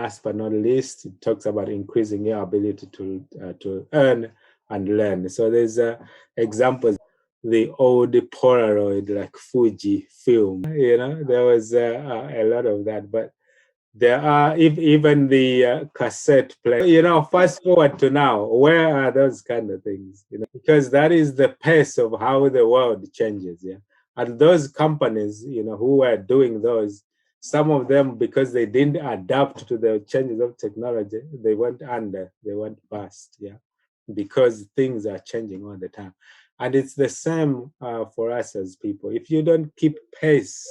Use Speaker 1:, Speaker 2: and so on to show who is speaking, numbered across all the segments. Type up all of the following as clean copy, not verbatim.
Speaker 1: last but not least, it talks about increasing your ability to earn and learn. So there's examples, the old Polaroid like Fuji film. There was a lot of that, but there are even the cassette player. Fast forward to now, where are those kind of things? Because that is the pace of how the world changes. Yeah, and those companies, who were doing those, some of them, because they didn't adapt to the changes of technology, they went under, they went bust. Yeah, because things are changing all the time, and it's the same for us as people. If you don't keep pace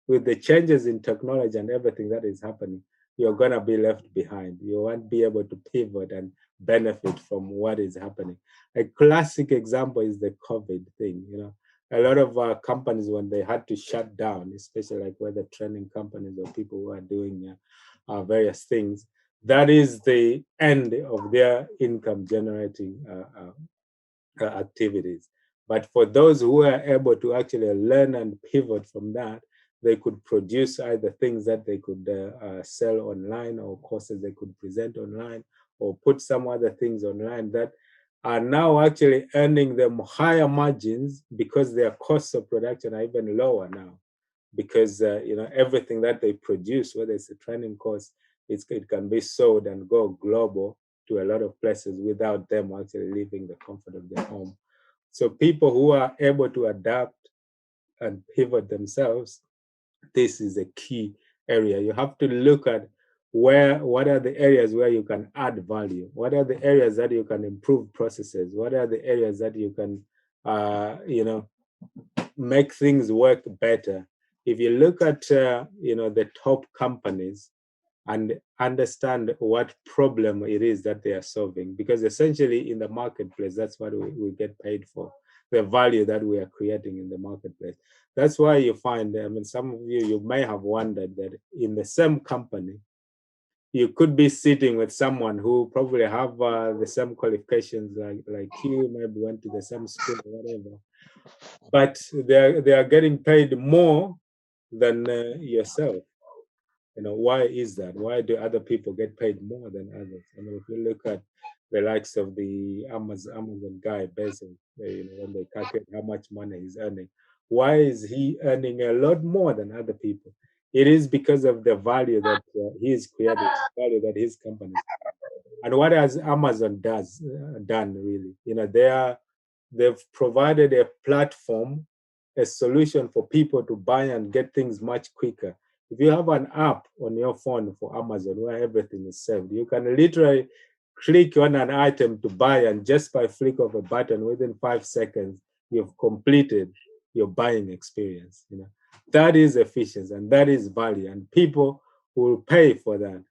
Speaker 1: with the changes in technology and everything that is happening, you're going to be left behind. You won't be able to pivot and benefit from what is happening. A classic example is the COVID thing. A lot of companies, when they had to shut down, especially like whether training companies or people who are doing various things, that is the end of their income generating activities. But for those who are able to actually learn and pivot from that, they could produce either things that they could sell online, or courses they could present online, or put some other things online that are now actually earning them higher margins because their costs of production are even lower now. Because everything that they produce, whether it's a training course, it can be sold and go global to a lot of places without them actually leaving the comfort of their home. So people who are able to adapt and pivot themselves, this is a key area. You have to look at what are the areas where you can add value? What are the areas that you can improve processes? What are the areas that you can, make things work better? If you look at, the top companies and understand what problem it is that they are solving, because essentially in the marketplace, that's what we get paid for, the value that we are creating in the marketplace. That's why you find, some of you may have wondered that in the same company, you could be sitting with someone who probably have the same qualifications like you, maybe went to the same school or whatever, but they are getting paid more than yourself. Why is that? Why do other people get paid more than others? If you look at the likes of the Amazon guy, Bezos, when they calculate how much money he's earning, why is he earning a lot more than other people? It is because of the value that he is creating, value that his company is. And what has Amazon done really? They've provided a platform, a solution for people to buy and get things much quicker. If you have an app on your phone for Amazon where everything is saved, you can literally click on an item to buy, and just by flick of a button, within 5 seconds, you've completed your buying experience. That is efficiency and that is value, and people will pay for that.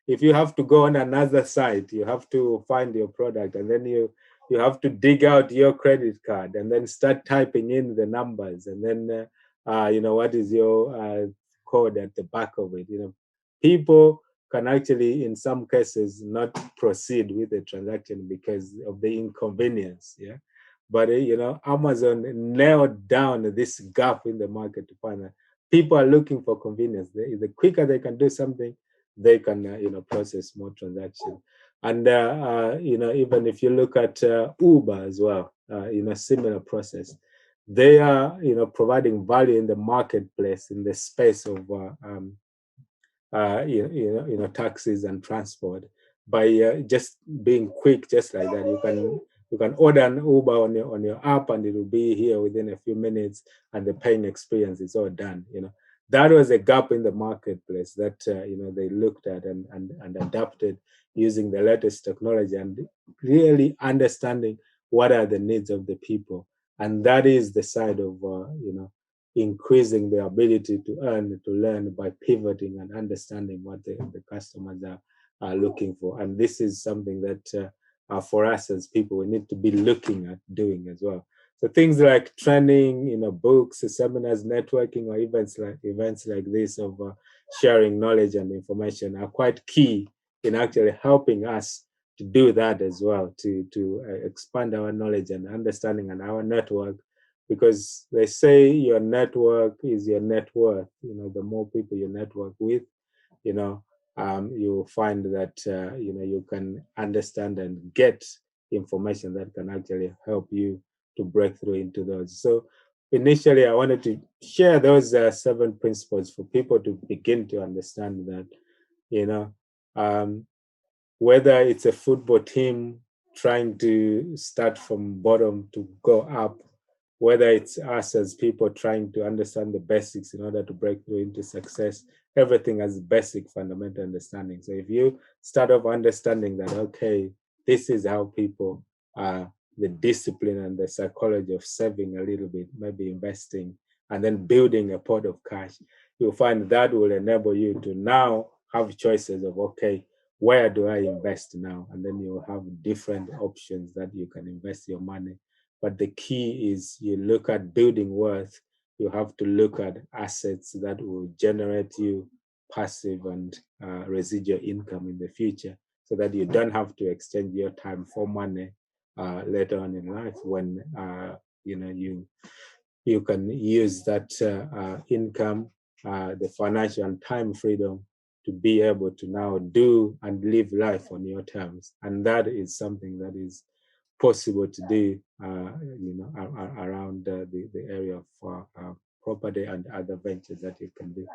Speaker 1: If you have to go on another site, you have to find your product, and then you have to dig out your credit card and then start typing in the numbers, and then what is your code at the back of it. People can actually, in some cases, not proceed with the transaction because of the inconvenience. Yeah, but Amazon nailed down this gap in the market to find that people are looking for convenience. The quicker they can do something, they can process more transactions. And even if you look at Uber as well, similar process, they are providing value in the marketplace, in the space of taxis and transport, by just being quick, just like that. You can order an Uber on your app, and it will be here within a few minutes, and the paying experience is all done. That was a gap in the marketplace that they looked at and adapted using the latest technology and really understanding what are the needs of the people. And that is the side of increasing the ability to earn, to learn, by pivoting and understanding what the customers are looking for. And this is something that for us as people, we need to be looking at doing as well. So things like training, books, seminars, networking, or events like this of sharing knowledge and information are quite key in actually helping us to do that as well, to expand our knowledge and understanding and our network, because they say your network is your net worth. The more people you network with, you'll find that you can understand and get information that can actually help you to break through into those. So initially, I wanted to share those 7 principles for people to begin to understand that, you know, um, whether it's a football team trying to start from bottom to go up, whether it's us as people trying to understand the basics in order to break through into success, everything has basic fundamental understanding. So if you start off understanding that, okay, this is how people the discipline and the psychology of saving a little bit, maybe investing, and then building a pot of cash, you'll find that will enable you to now have choices of, okay, where do I invest now? And then you'll have different options that you can invest your money. But the key is you look at building wealth, you have to look at assets that will generate you passive and residual income in the future, so that you don't have to exchange your time for money later on in life when you can use that income, the financial and time freedom to be able to now do and live life on your terms. And that is something that is possible to do, around the area of property and other ventures that you can do.